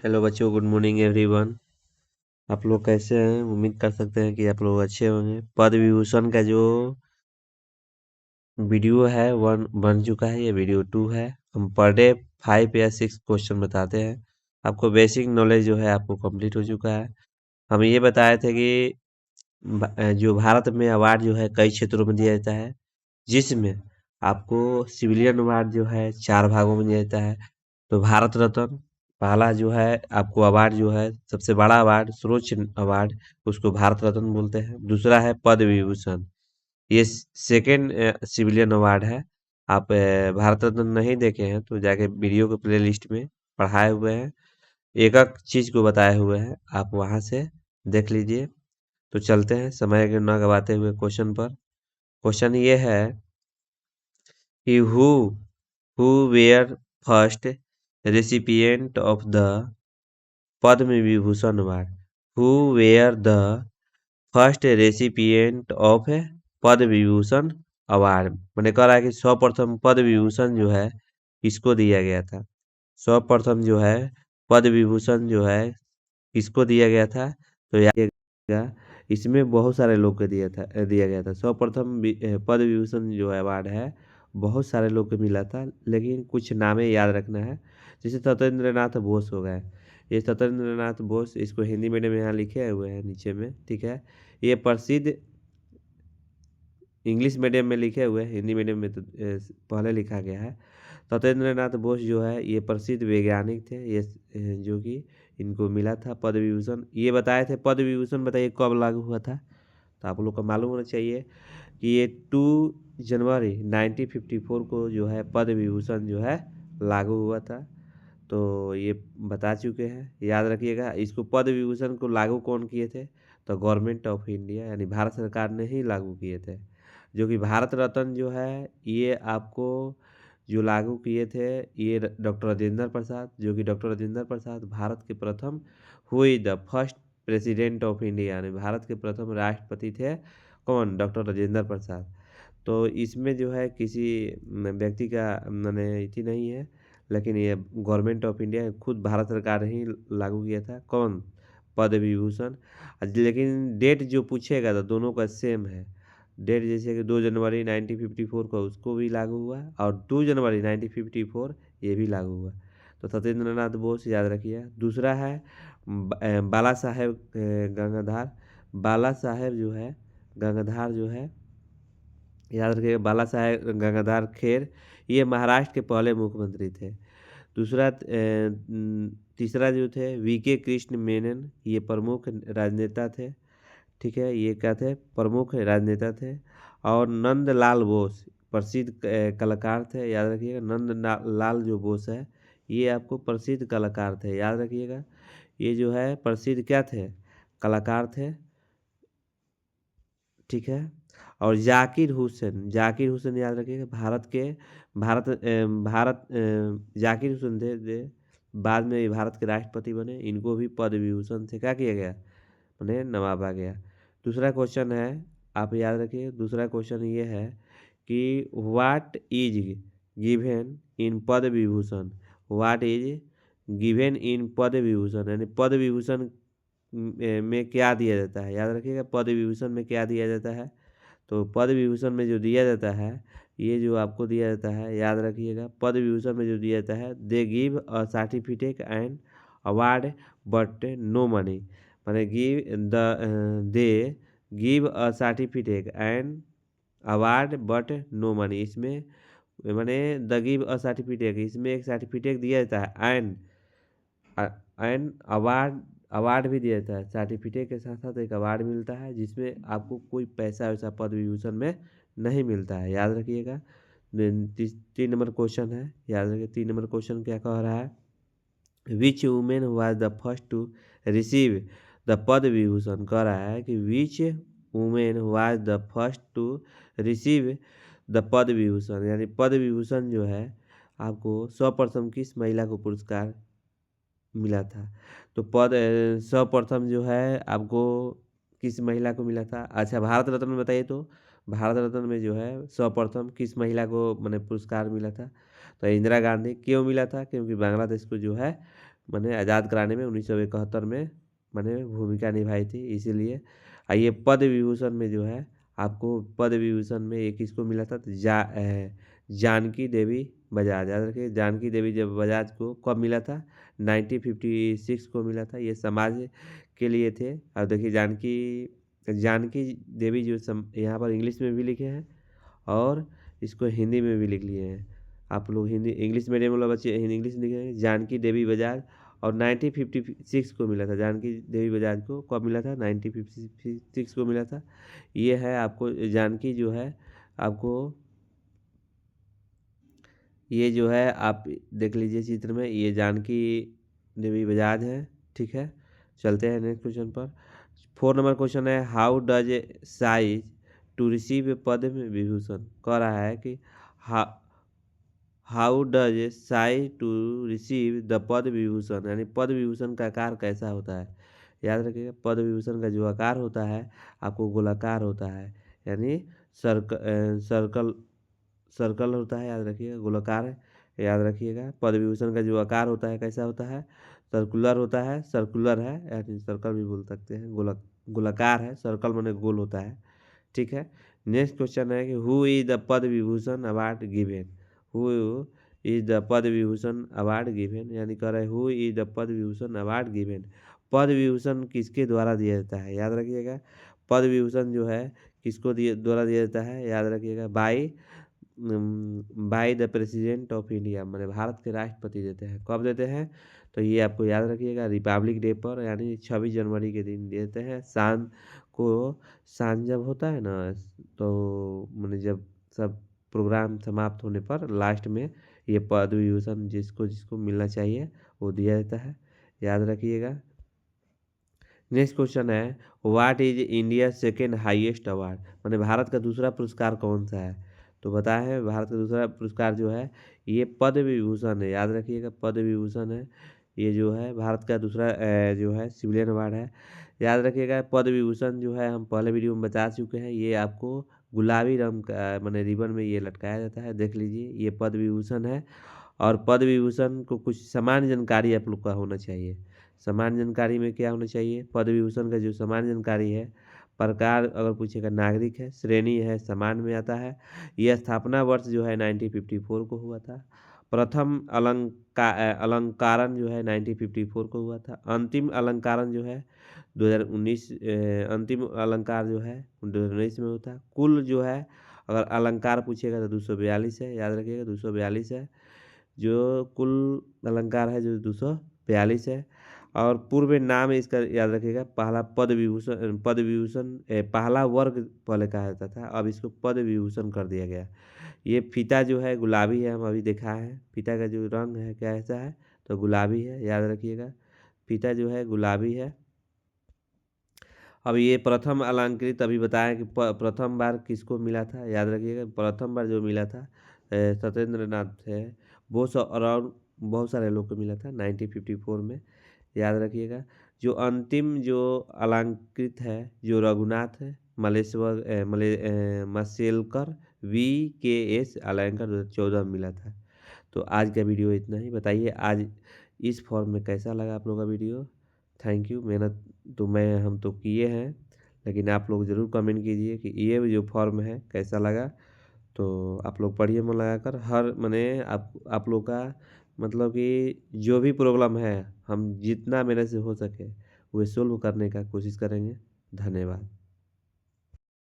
Hello बच्चों, good morning everyone. आप लोग कैसे हैं? उम्मीद कर सकते हैं कि आप लोग अच्छे होंगे। पद्म विभूषण का जो वीडियो है वन बन चुका है, ये वीडियो 2 है। हम पर डे 5 या 6 क्वेश्चन बताते हैं। आपको बेसिक नॉलेज जो है आपको कंप्लीट हो चुका है। हम ये बताए थे कि जो भारत में अवार्ड जो है कई क्षेत्रों में दिया जाता है, जिसमें आपको सिविलियन अवार्ड जो है 4 भागों में दिया जाता है। तो भारत रत्न पहला जो है आपको अवार्ड जो है सबसे बड़ा अवार्ड, सर्वोच्च अवार्ड, उसको भारत रत्न बोलते हैं। दूसरा है पद्म विभूषण, ये सेकेंड सिविलियन अवार्ड है। आप भारत रत्न नहीं देखे हैं तो जाके वीडियो के प्ले लिस्ट में पढ़ाए हुए हैं, एक एक चीज को बताए हुए हैं, आप वहां से देख लीजिए। तो चलते हैं समय के न गवाते हुए क्वेश्चन पर। क्वेश्चन ये है कि who were first recipient of the Padma Vibhushan Award? Who were the first recipient of Padma Vibhushan award? मैंने कह रहा है कि सर्वप्रथम पद्म विभूषण जो है किसको दिया गया था। सर्वप्रथम जो है पद्म विभूषण जो है किसको दिया गया था, तो याद, इसमें बहुत सारे लोग को दिया गया था। सर्वप्रथम पद्म विभूषण जो अवार्ड है बहुत सारे लोग को मिला था, लेकिन कुछ नामें याद रखना है। जैसे सत्येंद्र नाथ बोस हो गए, ये सत्येंद्र नाथ बोस, इसको हिंदी मीडियम में यहाँ लिखे हुए हैं नीचे में, ठीक है। ये प्रसिद्ध इंग्लिश मीडियम में लिखे हुए हैं, हिंदी मीडियम में तो पहले लिखा गया है। सत्येंद्र नाथ बोस जो है ये प्रसिद्ध वैज्ञानिक थे, ये जो कि इनको मिला था पद्म विभूषण। ये बताए थे पद्म विभूषण, बताइए कब लागू हुआ था। तो आप लोग को मालूम होना चाहिए कि ये 2 जनवरी 1954 को जो है पद्म विभूषण जो है लागू हुआ था। तो ये बता चुके हैं, याद रखिएगा। इसको पद्म विभूषण को लागू कौन किए थे, तो गवर्नमेंट ऑफ इंडिया यानी भारत सरकार ने ही लागू किए थे। जो कि भारत रत्न जो है ये आपको जो लागू किए थे ये डॉक्टर राजेंद्र प्रसाद, जो कि डॉक्टर राजेंद्र प्रसाद भारत के प्रथम हुई the first president of India, यानी भारत के प्रथम राष्ट्रपति थे। कौन? डॉक्टर राजेंद्र प्रसाद। तो इसमें जो है किसी व्यक्ति का मैंने इति नहीं है, लेकिन ये गवर्नमेंट ऑफ इंडिया खुद भारत सरकार ही लागू किया था। कौन? पद्म विभूषण। लेकिन डेट जो पूछेगा तो दोनों का सेम है डेट, जैसे कि 2 जनवरी 1954 को उसको भी लागू हुआ और 2 जनवरी 1954 ये भी लागू हुआ। तो सत्येंद्र नाथ बोस याद रखिए। दूसरा है बाला साहेब गंगाधार। बाला साहेब जो है गंगाधार जो है, याद रखिएगा, बाला साहेब गंगाधार खेर, ये महाराष्ट्र के पहले मुख्यमंत्री थे। तीसरा जो थे वीके कृष्ण मेनन, ये प्रमुख राजनेता थे, ठीक है। ये क्या थे? प्रमुख राजनेता थे। और नंदलाल बोस प्रसिद्ध कलाकार थे, याद रखिएगा। लाल जो बोस है ये आपको प्रसिद्ध कलाकार थे, याद रखिएगा। ये जो है प्रसिद्ध क्या थे? कलाकार थे, ठीक है। और जाकिर हुसैन याद रखिएगा। जाकिर हुसैन थे बाद में भारत के राष्ट्रपति बने, इनको भी पद्म विभूषण से क्या किया गया, उन्हें नवाजा गया। दूसरा क्वेश्चन है, आप याद रखिए, दूसरा क्वेश्चन ये है कि what is given in Padma Vibhushan. What is given in Padma Vibhushan, यानी पद्म विभूषण में क्या दिया जाता है, याद रखिएगा। पद्म विभूषण में क्या दिया जाता है, तो पद्म विभूषण में जो दिया जाता है, ये जो आपको दिया जाता है, याद रखिएगा। पद्म विभूषण में जो दिया जाता है, they give a certificate and award but no money, माने they give a certificate and award but no money. इसमें माने द गिव अ सर्टिफिकेट, इसमें एक सर्टिफिकेट दिया जाता है एंड अवार्ड, अवार्ड भी दिया जाता है। सर्टिफिकेट के साथ साथ एक अवार्ड मिलता है, जिसमें आपको कोई पैसा वैसा पद्म विभूषण में नहीं मिलता है, याद रखिएगा। 3 नंबर क्वेश्चन है, याद रखिए। 3 नंबर क्वेश्चन क्या कह रहा है, which women was the first to receive the Padma Vibhushan. कह रहा है कि which women was the first to receive the Padma Vibhushan, यानी पद्म विभूषण जो है आपको सर्वप्रथम किस महिला को पुरस्कार मिला था। तो सर्वप्रथम जो है आपको किस महिला को मिला था। अच्छा, भारत रत्न में बताइए, तो भारत रत्न में जो है सर्वप्रथम किस महिला को मैंने पुरस्कार मिला था, तो इंदिरा गांधी क्यों मिला था? क्योंकि बांग्लादेश को जो है मैंने आज़ाद कराने में 1971 में मैंने भूमिका निभाई थी, इसीलिए। ये पद्म विभूषण में जो है आपको पद्म विभूषण में एक किसको मिला था? तो जानकी देवी बजाज, याद रखिए। जानकी देवी जब बजाज को कब मिला था? 1956 को मिला था। ये समाज के लिए थे। और देखिए जानकी देवी जो यहाँ पर इंग्लिश में भी लिखे हैं और इसको हिंदी में भी लिख लिए हैं। आप लोग हिंदी इंग्लिश मीडियम वाला बच्चे इंग्लिश लिखेंगे। जानकी देवी बजाज और 1956 को मिला था। जानकी देवी बजाज को कब मिला था? 1956 को मिला था। ये है आपको जानकी जो है आपको, ये जो है आप देख लीजिए चित्र में, ये जानकी देवी बजाज है। ठीक है, चलते हैं नेक्स्ट क्वेश्चन पर। 4 नंबर क्वेश्चन है, how does a size to receive Padma Vibhushan. कह रहा है कि how does a size to receive the Padma Vibhushan, यानी पद्म विभूषण का आकार कैसा होता है? याद रखिएगा, पद्म विभूषण का जो आकार होता है आपको गोलाकार होता है, यानी सर्कल सर्कल होता है। याद रखिएगा, गोलाकार है। याद रखिएगा, पद्म विभूषण का जो आकार होता है कैसा होता है? सर्कुलर होता है। सर्कुलर है, यानी सर्कल भी बोल सकते हैं। गोलाकार है, सर्कल माने गोल होता है। ठीक है, नेक्स्ट क्वेश्चन है कि who is the Padma Vibhushan award given. Who is the Padma Vibhushan award given, यानी कह रहे who is the Padma Vibhushan award given. Padma Vibhushan किसके द्वारा दिया जाता है? याद रखिएगा, पद्म विभूषण जो है किसको द्वारा दिया जाता है? याद रखिएगा, by the president of India, मैंने भारत के राष्ट्रपति देते हैं। कब देते हैं? तो ये आपको याद रखिएगा, रिपब्लिक डे पर, यानी 26 जनवरी के दिन देते हैं। शाम जब होता है ना, तो मैंने जब सब प्रोग्राम समाप्त होने पर लास्ट में ये पद्म विभूषण जिसको जिसको मिलना चाहिए वो दिया जाता है। याद रखिएगा। नेक्स्ट क्वेश्चन है, what is India second highest award, मैंने भारत का दूसरा पुरस्कार कौन सा है? तो बताया है, भारत का दूसरा पुरस्कार जो है ये पद्म विभूषण है। याद रखिएगा, पद्म विभूषण है। ये जो है भारत का दूसरा जो है सिविलियन अवार्ड है। याद रखिएगा, पद्म विभूषण जो है हम पहले वीडियो में बता चुके हैं। ये आपको गुलाबी रंग का मैंने रिबन में ये लटकाया जाता है। देख लीजिए, ये पद्म विभूषण है। और पद्म विभूषण को कुछ सामान्य जानकारी आप लोग का होना चाहिए। सामान्य जानकारी में क्या होना चाहिए? पद्म विभूषण का जो सामान्य जानकारी है, प्रकार अगर पूछेगा नागरिक है, श्रेणी है सामान्य में आता है। यह स्थापना वर्ष जो है 1954 को हुआ था। प्रथम अलंकारण जो है 1954 को हुआ था। अंतिम अलंकारण जो है 2019, अंतिम अलंकार जो है 2019 में होता है। कुल जो है अगर अलंकार पूछेगा तो 242 है। याद रखिएगा, 242 है जो कुल अलंकार है, जो 242 है। और पूर्व नाम इसका याद रखिएगा, पहला पद्म विभूषण पहला वर्ग पहले कहा जाता था, अब इसको पद्म विभूषण कर दिया गया। ये फीता जो है गुलाबी है, हम अभी देखा है। फीता का जो रंग है कैसा है? तो गुलाबी है। याद रखिएगा, फीता जो है गुलाबी है। अब ये प्रथम अलंकृत अभी बताया कि प्रथम बार किसको मिला था? याद रखिएगा, प्रथम बार जो मिला था सत्येंद्र नाथ है। बहुत सारे लोग को मिला था 1954 में। याद रखिएगा, जो अंतिम जो अलंकृत है जो रघुनाथ है मसेलकर VKS अलंकर 2014 में मिला था। तो आज का वीडियो इतना ही। बताइए आज इस फॉर्म में कैसा लगा आप लोग का वीडियो? Thank you. मेहनत तो हम तो किए हैं, लेकिन आप लोग ज़रूर कमेंट कीजिए कि ये जो फॉर्म है कैसा लगा। तो आप लोग पढ़िए मन लगाकर। हर मैंने आप लोग का मतलब कि जो भी प्रॉब्लम है हम जितना मेरे से हो सके वो सोल्व करने का कोशिश करेंगे। धन्यवाद।